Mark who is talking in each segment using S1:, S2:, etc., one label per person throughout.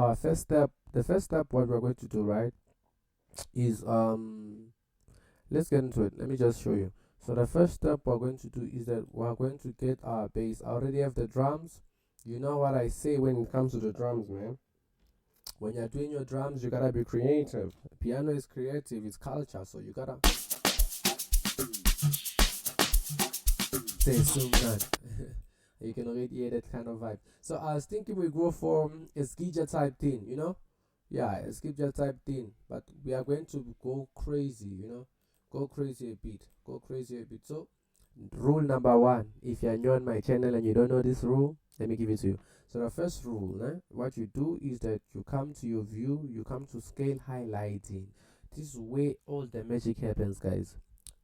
S1: Our first step, the first step, what we're going to do, right, is let's get into it. Let me just show you. So the first step we're going to do is that we're going to get our bass. I already have the drums. You know what I say when it comes to the drums, man. When you're doing your drums, you gotta be creative. Piano is creative, it's culture, so you gotta say so man. You can already hear that kind of vibe. So I was thinking we go for a SGIJA type thing, you know? Yeah, a SGIJA type thing. But we are going to go crazy, you know? Go crazy a bit. Go crazy a bit. So rule number one, if you're new on my channel and you don't know this rule, let me give it to you. So the first rule, what you do is that you come to your view, you come to scale highlighting. This is where all the magic happens, guys.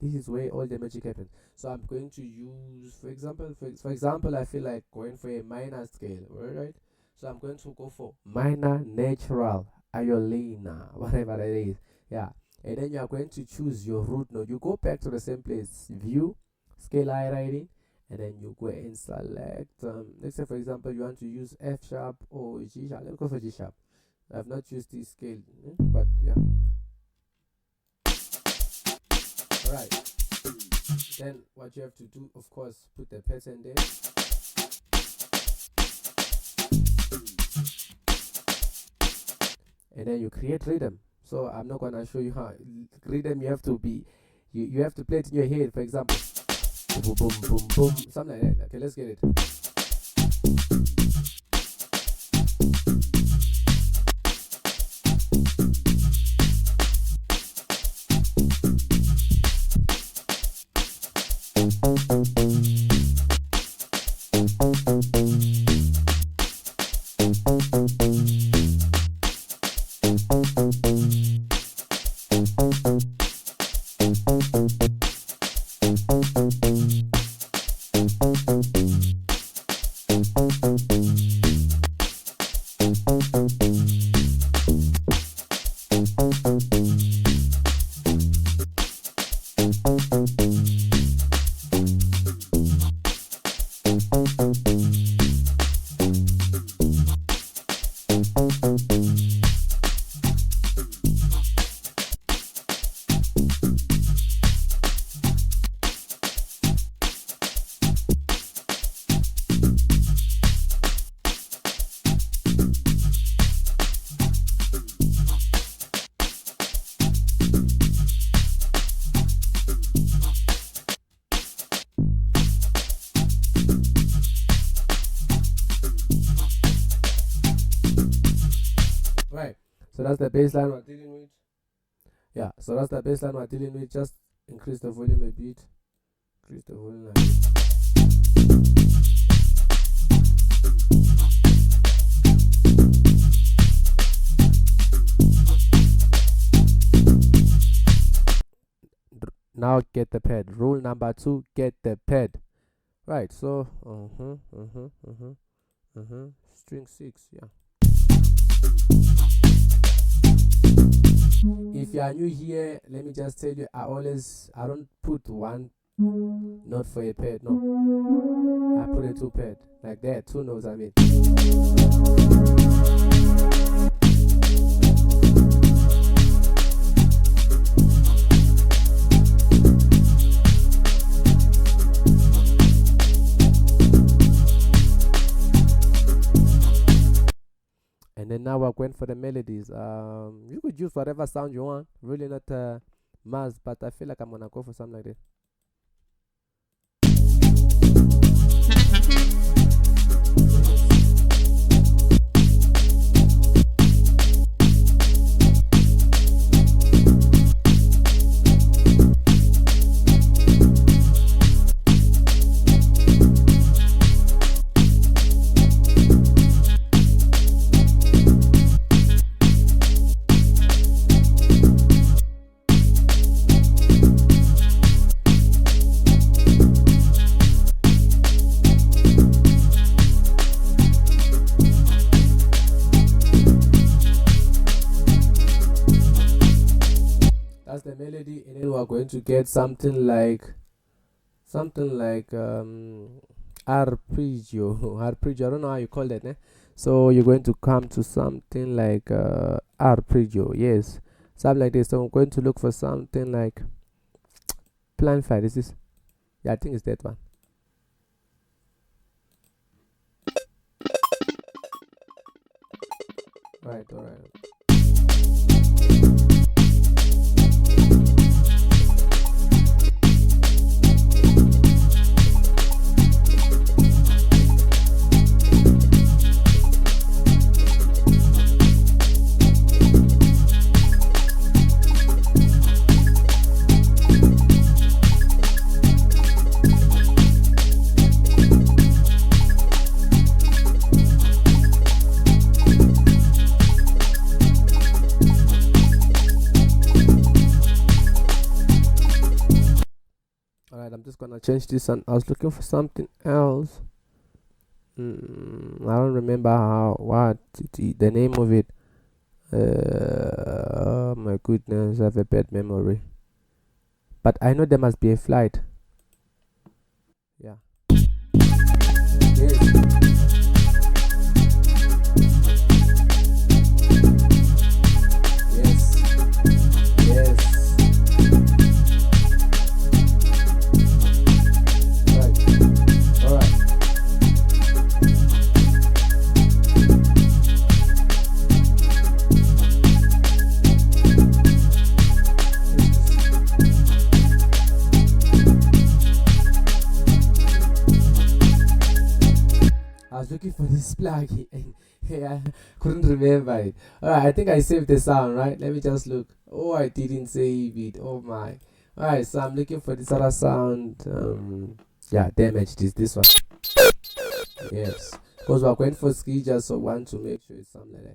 S1: This is where all the magic happens. So I'm going to use, for example, I feel like going for a minor scale, alright? So I'm going to go for minor natural iolina, whatever it is. Yeah. And then you are going to choose your root node. You go back to the same place, view, scale highlighting, and then you go and select. Let's say, for example, you want to use F sharp or G sharp. Let's go for G sharp. I've not used this scale, but yeah. Alright. Then what you have to do, of course, put the pattern there. And then you create rhythm. So I'm not gonna show you how rhythm you have to be. You have to play it in your head. For example, boom boom boom boom, something like that. Okay, let's get it. Right, so that's the baseline we're dealing with. Yeah, so that's the baseline we're dealing with. Just increase the volume a bit. Increase the volume a bit. Now get the pad. Rule number 2, get the pad. Right, so string 6, yeah. If you are new here, let me just tell you, I don't put one note for a pad, no. I put a 2 pad, like that, 2 notes, I mean. And then now we're going for the melodies. You could use whatever sound you want. Really not mass, but I feel like I'm gonna go for something like this. That's the melody, and then we're going to get something like arpeggio. Arpeggio, I don't know how you call that, So you're going to come to something like arpeggio, yes, something like this. So I'm going to look for something like plan 5. This is, yeah, I think it's that one. Right, all right. Alright, I'm just gonna change this, and I was looking for something else. I don't remember the name of it. Oh my goodness, I have a bad memory. But I know there must be a flight. Yeah. Yes. Yes. Yes. Right. All right. I was looking for this plug and I couldn't remember it. Alright, I think I saved the sound, right? Let me just look. Oh, I didn't save it. Oh my. Alright, so I'm looking for this other sound. Yeah, damage this one. Yes. Because we're going for SGIJA, so want to make sure it's something like that.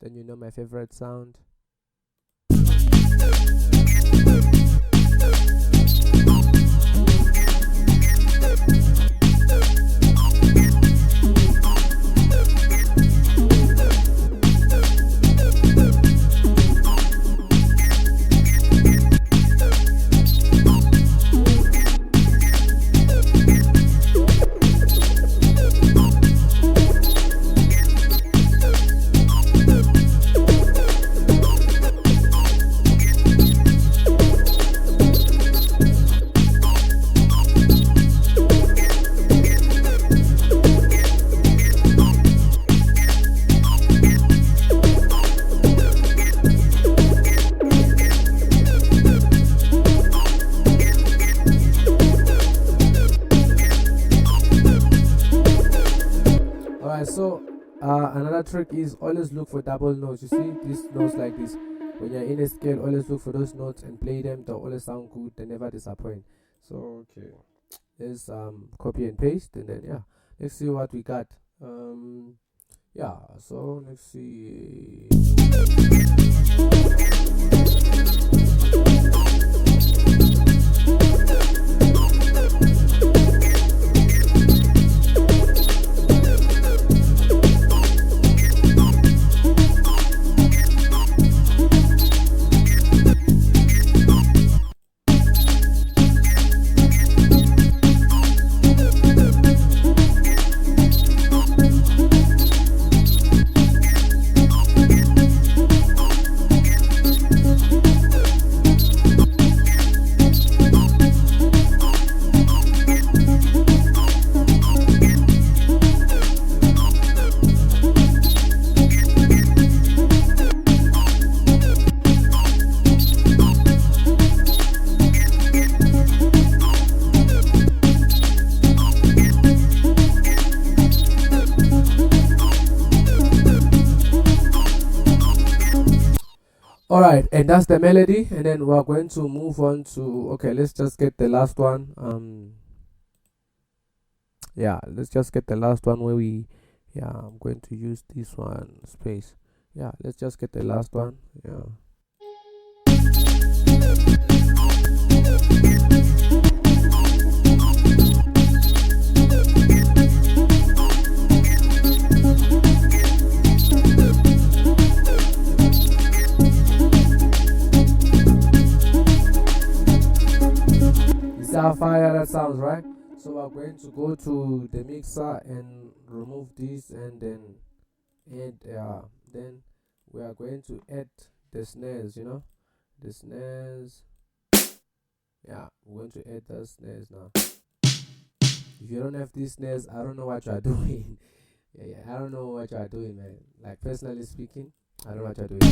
S1: Then you know my favorite sound. So another trick is always look for double notes. You see these notes like this, when you're in a scale, always look for those notes and play them. They always sound good, they never disappoint. So okay, let's copy and paste, and then yeah, let's see what we got. Yeah, so let's see. Alright, and that's the melody, and then we're going to move on to, okay, let's just get the last one. Yeah, let's just get the last one where we, yeah, I'm going to use this one space. Yeah, let's just get the last one. Yeah. How fire that sounds, right? So we're going to go to the mixer and remove this, and then then we are going to add the snares, the snares. Yeah, we're going to add the snares now. If you don't have these snares, I don't know what you are doing. yeah, I don't know what you are doing, man. Like, personally speaking, I don't know what you are doing.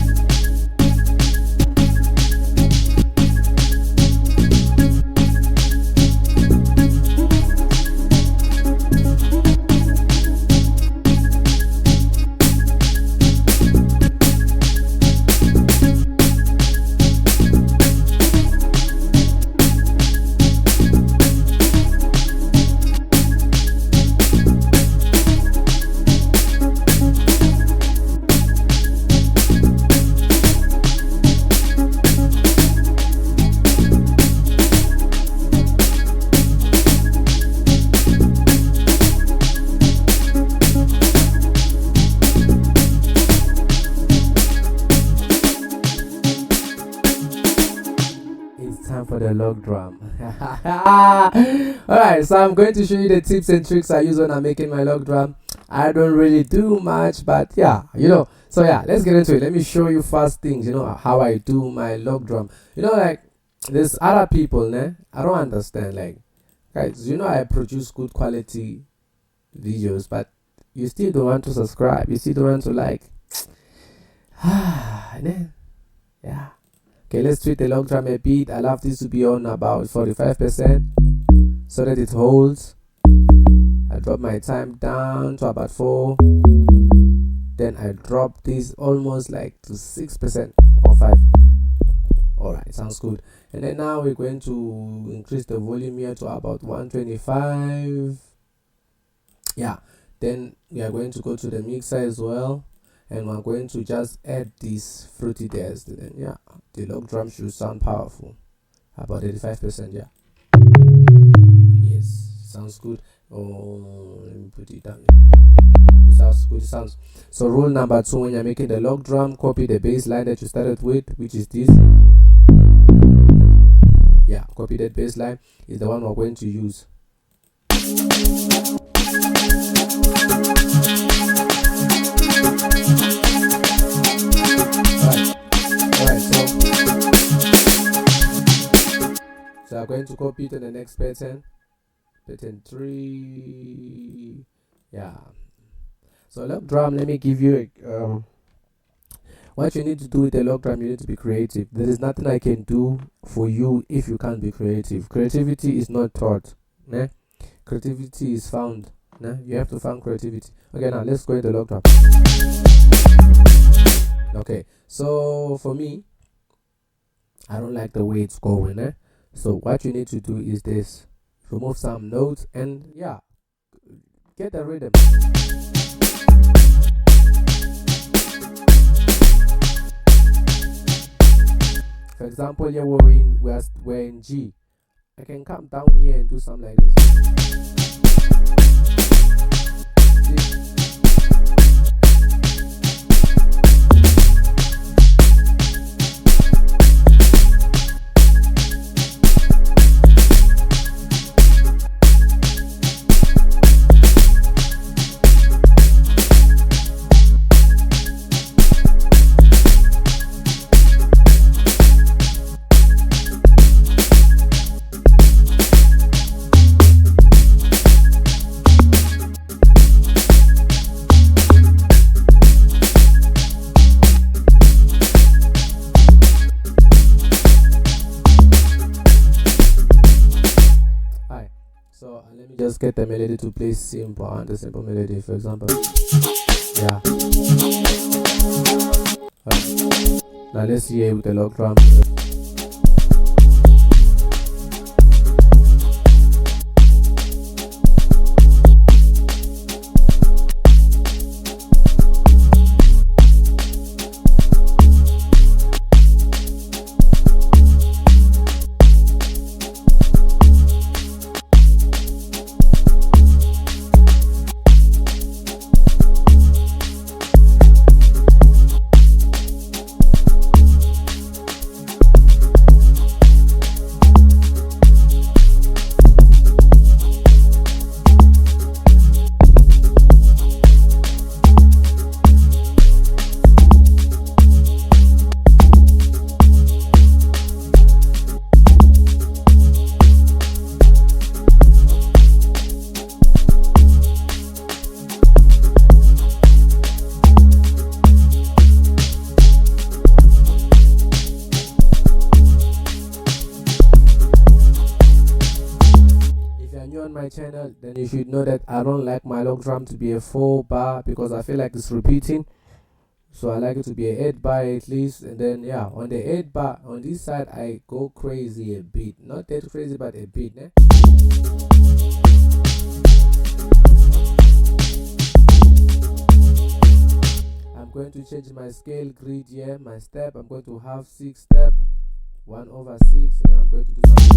S1: For the log drum. Alright, so I'm going to show you the tips and tricks I use when I'm making my log drum. I don't really do much, but yeah, so yeah, let's get into it. Let me show you first things, how I do my log drum. Like, there's other people, I don't understand, like, guys, I produce good quality videos, but you still don't want to subscribe, you still don't want to like. Yeah. Okay, let's treat the log drum a beat. I love this to be on about 45% so that it holds. I drop my time down to about 4. Then I drop this almost like to 6% or 5. Alright, sounds good. And then now we're going to increase the volume here to about 125. Yeah, then we are going to go to the mixer as well. And we're going to just add these fruity dares. Then yeah, the log drum should sound powerful. About 85%, yeah. Yes, sounds good. Oh, let me put it down. It sounds good. It sounds. So rule number 2, when you're making the log drum, copy the bass line that you started with, which is this. Yeah, copy that bass line is the one we're going to use. So I'm going to copy it to the next pattern 3. Yeah, so log drum, let me give you what you need to do with a log drum. You need to be creative. There is nothing I can do for you if you can't be creative. Creativity is not taught, creativity is found. You have to find creativity. Okay, now let's go into log drum. Okay, so for me, I don't like the way it's going. So what you need to do is this: remove some notes and yeah, get the rhythm. For example, here we're in G. I can come down here and do something like this. So let me just get the melody to play simple, and the simple melody, for example. Yeah. Now let's hear with the log drum. My channel, then you should know that I don't like my log drum to be a 4 bar because I feel like it's repeating, so I like it to be a 8 bar at least. And then yeah, on the 8 bar on this side I go crazy a bit, not that crazy but a bit, eh? I'm going to change my scale grid here. My step, I'm going to have 6 step 1/6, and then I'm going to do something.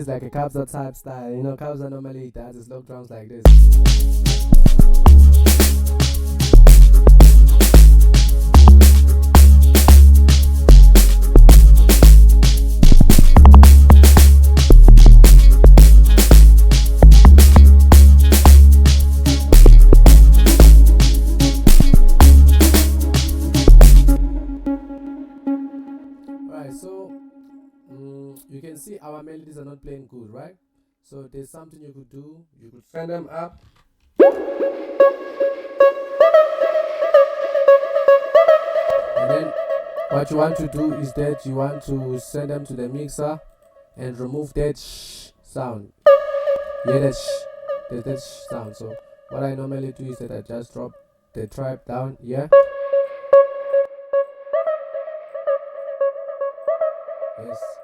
S1: Like a kabza type style, you know. Kabza normally does his log drums like this. Alright, so you can see our melodies are not playing good, right? So there's something you could do. You could send them up. And then what you want to do is that you want to send them to the mixer and remove that sound. Yeah, that sound. So what I normally do is that I just drop the tribe down here. Yes.